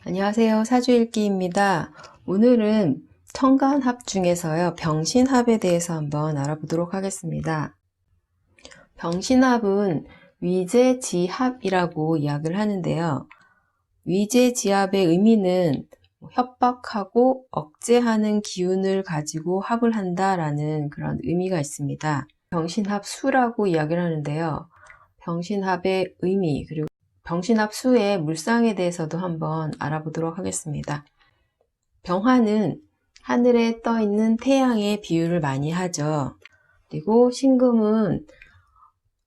안녕하세요. 사주일기입니다. 오늘은 천간합 중에서요, 병신합에 대해서 한번 알아보도록 하겠습니다. 병신합은 위재지합이라고 이야기를 하는데요. 위재지합의 의미는 협박하고 억제하는 기운을 가지고 합을 한다라는 그런 의미가 있습니다. 병신합수라고 이야기를 하는데요. 병신합의 의미, 그리고 병신합수의 물상에 대해서도 한번 알아보도록 하겠습니다. 병화는 하늘에 떠 있는 태양의 비유를 많이 하죠. 그리고 신금은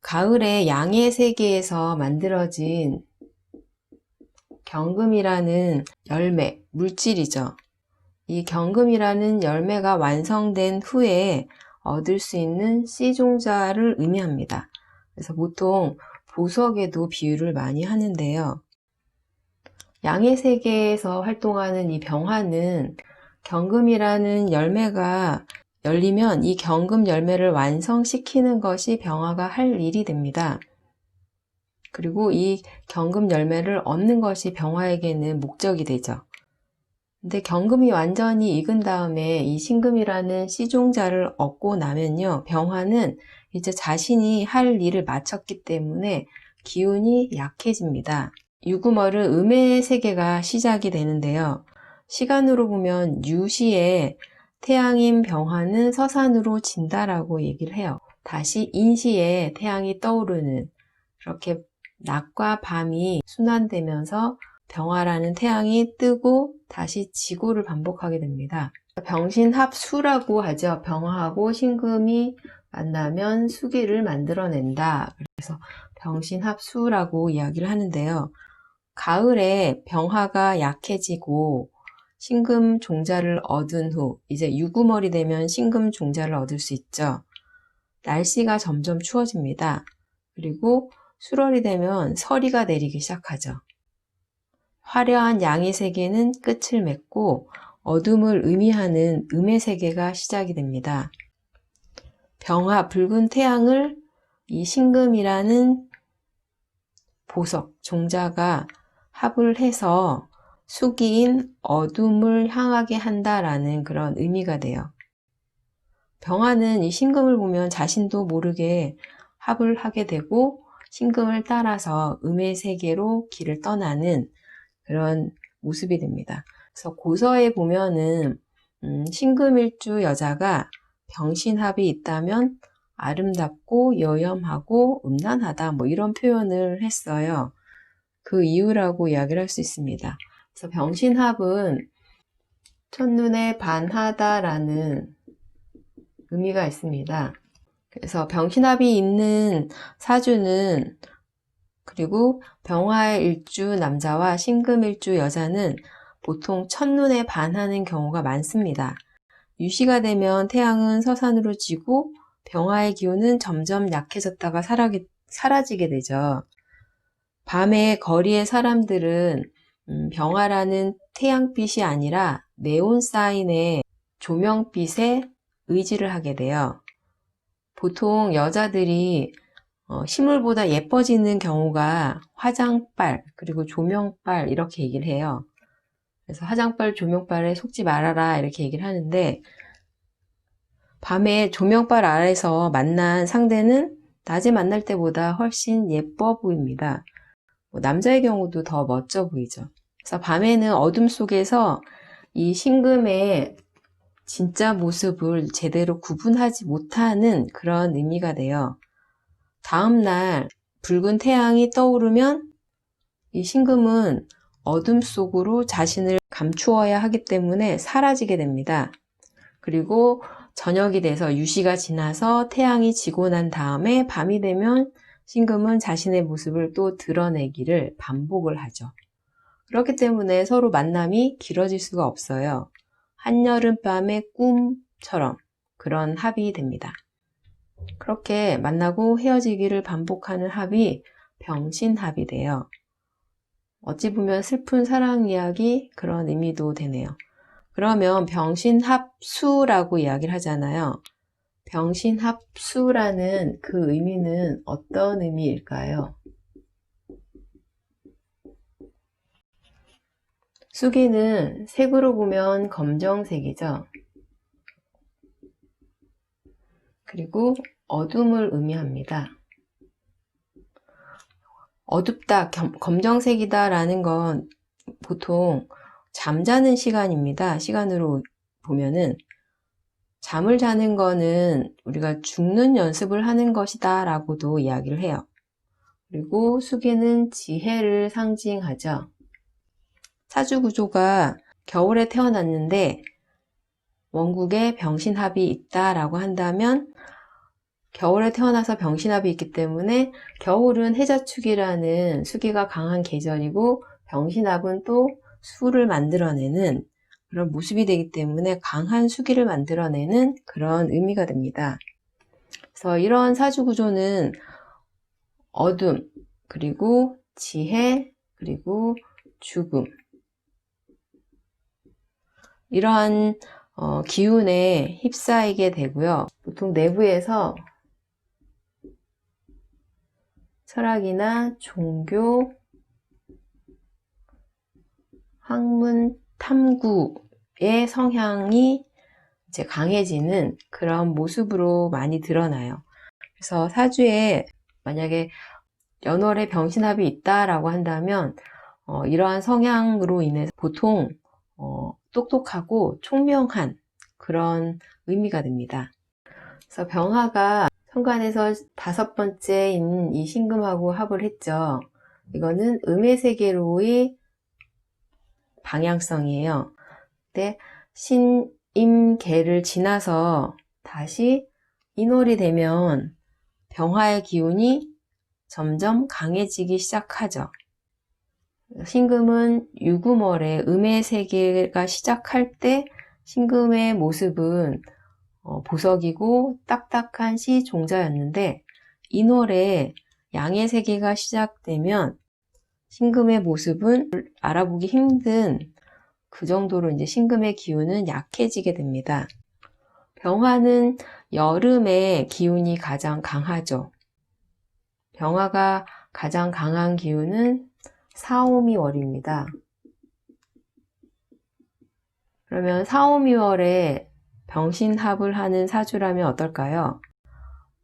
가을의 양의 세계에서 만들어진 경금이라는 열매, 물질이죠. 이 경금이라는 열매가 완성된 후에 얻을 수 있는 씨종자를 의미합니다. 그래서 보통 보석에도 비유를 많이 하는데요. 양의 세계에서 활동하는 이 병화는 경금이라는 열매가 열리면 이 경금 열매를 완성시키는 것이 병화가 할 일이 됩니다. 그리고 이 경금 열매를 얻는 것이 병화에게는 목적이 되죠. 근데 경금이 완전히 익은 다음에 이 신금이라는 씨종자를 얻고 나면요, 병화는 이제 자신이 할 일을 마쳤기 때문에 기운이 약해집니다. 유구머르 음의 세계가 시작이 되는데요. 시간으로 보면 유시에 태양인 병화는 서산으로 진다라고 얘기를 해요. 다시 인시에 태양이 떠오르는, 그렇게 낮과 밤이 순환되면서 병화라는 태양이 뜨고 다시 지고를 반복하게 됩니다. 병신합수라고 하죠. 병화하고 신금이 만나면 수기를 만들어낸다. 그래서 병신합수라고 이야기를 하는데요. 가을에 병화가 약해지고 신금 종자를 얻은 후 이제 유구머리 되면 신금 종자를 얻을 수 있죠. 날씨가 점점 추워집니다. 그리고 수월이 되면 서리가 내리기 시작하죠. 화려한 양의 세계는 끝을 맺고 어둠을 의미하는 음의 세계가 시작이 됩니다. 병화, 붉은 태양을 이 신금이라는 보석, 종자가 합을 해서 수기인 어둠을 향하게 한다라는 그런 의미가 돼요. 병화는 이 신금을 보면 자신도 모르게 합을 하게 되고 신금을 따라서 음의 세계로 길을 떠나는 그런 모습이 됩니다. 그래서 고서에 보면은 신금일주 여자가 병신합이 있다면 아름답고 여염하고 음란하다 뭐 이런 표현을 했어요. 그 이유라고 이야기를 할 수 있습니다. 그래서 병신합은 첫눈에 반하다라는 의미가 있습니다. 그래서 병신합이 있는 사주는, 그리고 병화일주 남자와 신금일주 여자는 보통 첫눈에 반하는 경우가 많습니다. 유시가 되면 태양은 서산으로 지고 병화의 기운은 점점 약해졌다가 사라지게 되죠. 밤에 거리의 사람들은 병화라는 태양빛이 아니라 네온사인의 조명빛에 의지를 하게 돼요. 보통 여자들이 실물보다 예뻐지는 경우가 화장빨, 그리고 조명빨 이렇게 얘기를 해요. 그래서 화장빨, 조명빨에 속지 말아라 이렇게 얘기를 하는데, 밤에 조명빨 아래서 만난 상대는 낮에 만날 때보다 훨씬 예뻐 보입니다. 남자의 경우도 더 멋져 보이죠. 그래서 밤에는 어둠 속에서 이 신금의 진짜 모습을 제대로 구분하지 못하는 그런 의미가 돼요. 다음날 붉은 태양이 떠오르면 이 신금은 어둠 속으로 자신을 감추어야 하기 때문에 사라지게 됩니다. 그리고 저녁이 돼서 유시가 지나서 태양이 지고 난 다음에 밤이 되면 신금은 자신의 모습을 또 드러내기를 반복을 하죠. 그렇기 때문에 서로 만남이 길어질 수가 없어요. 한여름밤의 꿈처럼 그런 합이 됩니다. 그렇게 만나고 헤어지기를 반복하는 합이 병신합이 돼요. 어찌 보면 슬픈 사랑 이야기, 그런 의미도 되네요. 그러면 병신합수라고 이야기를 하잖아요. 병신합수라는 그 의미는 어떤 의미일까요? 수기는 색으로 보면 검정색이죠. 그리고 어둠을 의미합니다. 어둡다, 검정색이다 라는 건 보통 잠자는 시간입니다. 시간으로 보면은 잠을 자는 거는 우리가 죽는 연습을 하는 것이다 라고도 이야기를 해요. 그리고 수기는 지혜를 상징하죠. 사주 구조가 겨울에 태어났는데 원국에 병신합이 있다라고 한다면 겨울에 태어나서 병신합이 있기 때문에 겨울은 해자축이라는 수기가 강한 계절이고 병신합은 또 수를 만들어내는 그런 모습이 되기 때문에 강한 수기를 만들어내는 그런 의미가 됩니다. 그래서 이런 사주 구조는 어둠, 그리고 지혜, 그리고 죽음, 이러한 기운에 휩싸이게 되고요. 보통 내부에서 철학이나 종교, 학문, 탐구의 성향이 이제 강해지는 그런 모습으로 많이 드러나요. 그래서 사주에 만약에 연월에 병신합이 있다라고 한다면 이러한 성향으로 인해서 보통 똑똑하고 총명한 그런 의미가 됩니다. 그래서 병화가 현관에서 5번째인 이 신금하고 합을 했죠. 이거는 음의 세계로의 방향성이에요. 근데 신임계를 지나서 다시 인월이 되면 병화의 기운이 점점 강해지기 시작하죠. 신금은 유금월에 음의 세계가 시작할 때 신금의 모습은 보석이고 딱딱한 시종자였는데 인월에 양의 세계가 시작되면 신금의 모습은 알아보기 힘든 그 정도로 이제 신금의 기운은 약해지게 됩니다. 병화는 여름에 기운이 가장 강하죠. 병화가 가장 강한 기운은 4, 5, 2월입니다. 그러면 4, 5, 2월에 병신합을 하는 사주라면 어떨까요?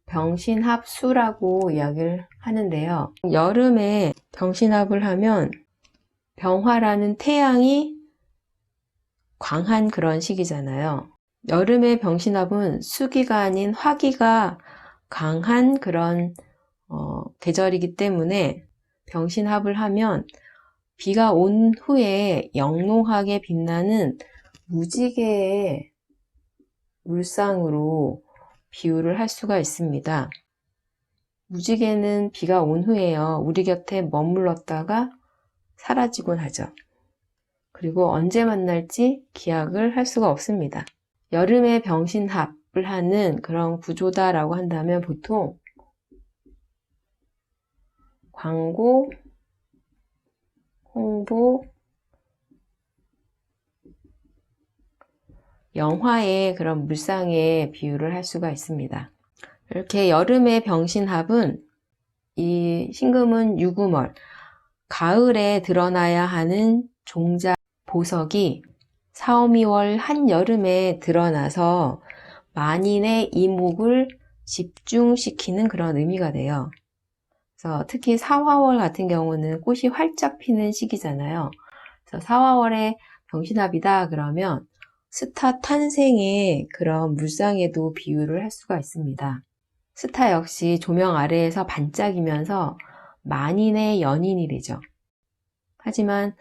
병신합수라고 이야기를 하는데요. 여름에 병신합을 하면 병화라는 태양이 광한 그런 시기잖아요. 여름의 병신합은 수기가 아닌 화기가 강한 그런 계절이기 때문에 병신합을 하면 비가 온 후에 영롱하게 빛나는 무지개의 물상으로 비유를 할 수가 있습니다. 무지개는 비가 온 후에요. 우리 곁에 머물렀다가 사라지곤 하죠. 그리고 언제 만날지 기약을 할 수가 없습니다. 여름에 병신합을 하는 그런 구조다라고 한다면 보통 광고, 홍보, 영화의 그런 물상에 비유를 할 수가 있습니다. 이렇게 여름의 병신합은 이 신금은 유금월, 가을에 드러나야 하는 종자 보석이 4, 5, 2월 한여름에 드러나서 만인의 이목을 집중시키는 그런 의미가 돼요. 그래서 특히 사화월 같은 경우는 꽃이 활짝 피는 시기잖아요. 그래서 사화월에 병신합이다 그러면 스타 탄생의 그런 물상에도 비유를 할 수가 있습니다. 스타 역시 조명 아래에서 반짝이면서 만인의 연인이 되죠. 하지만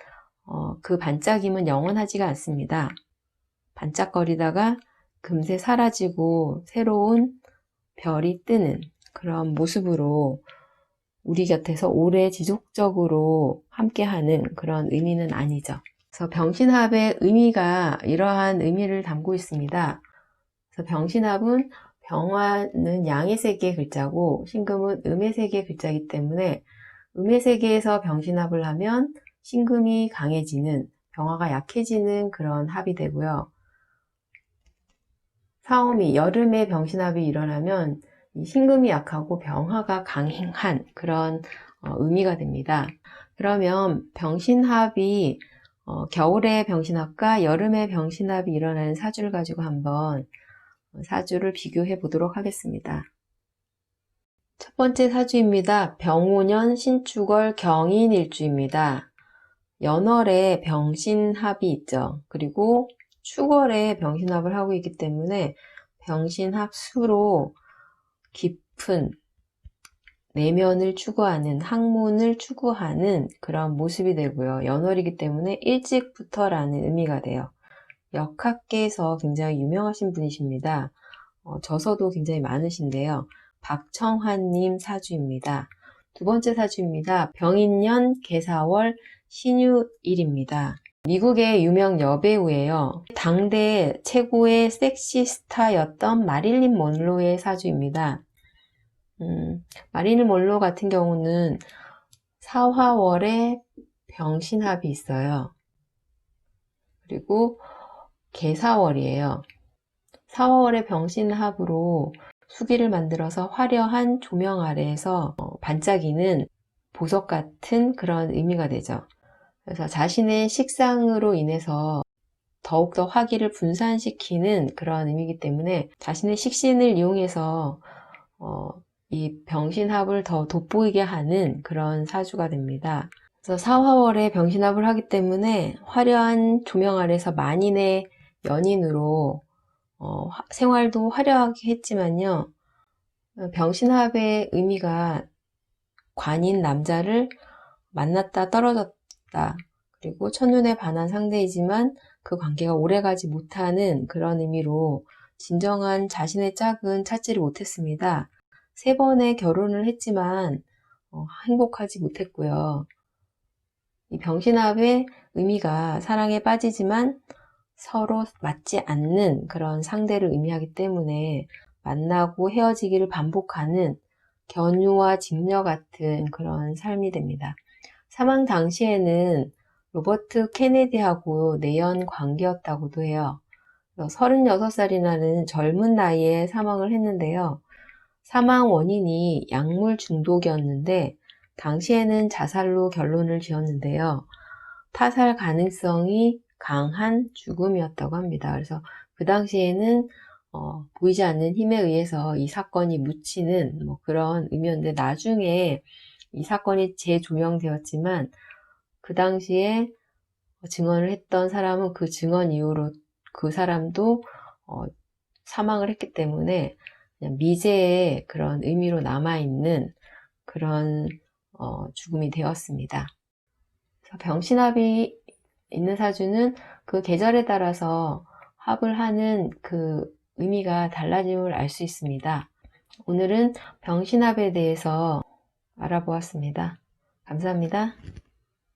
그 반짝임은 영원하지가 않습니다. 반짝거리다가 금세 사라지고 새로운 별이 뜨는 그런 모습으로 우리 곁에서 오래 지속적으로 함께하는 그런 의미는 아니죠. 그래서 병신합의 의미가 이러한 의미를 담고 있습니다. 그래서 병신합은 병화는 양의 세계의 글자고 신금은 음의 세계의 글자이기 때문에 음의 세계에서 병신합을 하면 신금이 강해지는, 병화가 약해지는 그런 합이 되고요. 사오미, 여름에 병신합이 일어나면 이 신금이 약하고 병화가 강한 그런 의미가 됩니다. 그러면 병신합이 겨울에 병신합과 여름에 병신합이 일어나는 사주를 가지고 한번 사주를 비교해 보도록 하겠습니다. 첫 번째 사주입니다. 병오년 신축월 경인일주입니다. 연월에 병신합이 있죠. 그리고 축월에 병신합을 하고 있기 때문에 병신합 수로 깊은 내면을 추구하는, 학문을 추구하는 그런 모습이 되고요. 연월이기 때문에 일찍부터라는 의미가 돼요. 역학계에서 굉장히 유명하신 분이십니다. 저서도 굉장히 많으신데요. 박청환님 사주입니다. 두 번째 사주입니다. 병인년 개사월 신유일입니다. 미국의 유명 여배우예요. 당대 최고의 섹시 스타였던 마릴린 먼로의 사주입니다. 마릴린 먼로 같은 경우는 사화월에 병신합이 있어요. 그리고 개사월이에요. 사화월에 병신합으로 수기를 만들어서 화려한 조명 아래에서 반짝이는 보석 같은 그런 의미가 되죠. 그래서 자신의 식상으로 인해서 더욱더 화기를 분산시키는 그런 의미이기 때문에 자신의 식신을 이용해서 이 병신합을 더 돋보이게 하는 그런 사주가 됩니다. 그래서 사화월에 병신합을 하기 때문에 화려한 조명 아래서 만인의 연인으로 생활도 화려하게 했지만요. 병신합의 의미가 관인 남자를 만났다 떨어졌다. 그리고 첫눈에 반한 상대이지만 그 관계가 오래가지 못하는 그런 의미로 진정한 자신의 짝은 찾지를 못했습니다. 3번의 결혼을 했지만 행복하지 못했고요. 이 병신합의 의미가 사랑에 빠지지만 서로 맞지 않는 그런 상대를 의미하기 때문에 만나고 헤어지기를 반복하는 견유와 직녀 같은 그런 삶이 됩니다. 사망 당시에는 로버트 케네디하고 내연 관계였다고도 해요. 36살이라는 젊은 나이에 사망을 했는데요. 사망 원인이 약물 중독이었는데 당시에는 자살로 결론을 지었는데요. 타살 가능성이 강한 죽음이었다고 합니다. 그래서 그 당시에는 보이지 않는 힘에 의해서 이 사건이 묻히는 그런 의미였는데 나중에 이 사건이 재조명되었지만 그 당시에 증언을 했던 사람은 그 증언 이후로 그 사람도 사망을 했기 때문에 그냥 미제의 그런 의미로 남아있는 그런 죽음이 되었습니다. 그래서 병신합이 있는 사주는 그 계절에 따라서 합을 하는 그 의미가 달라짐을 알 수 있습니다. 오늘은 병신합에 대해서 알아보았습니다. 감사합니다.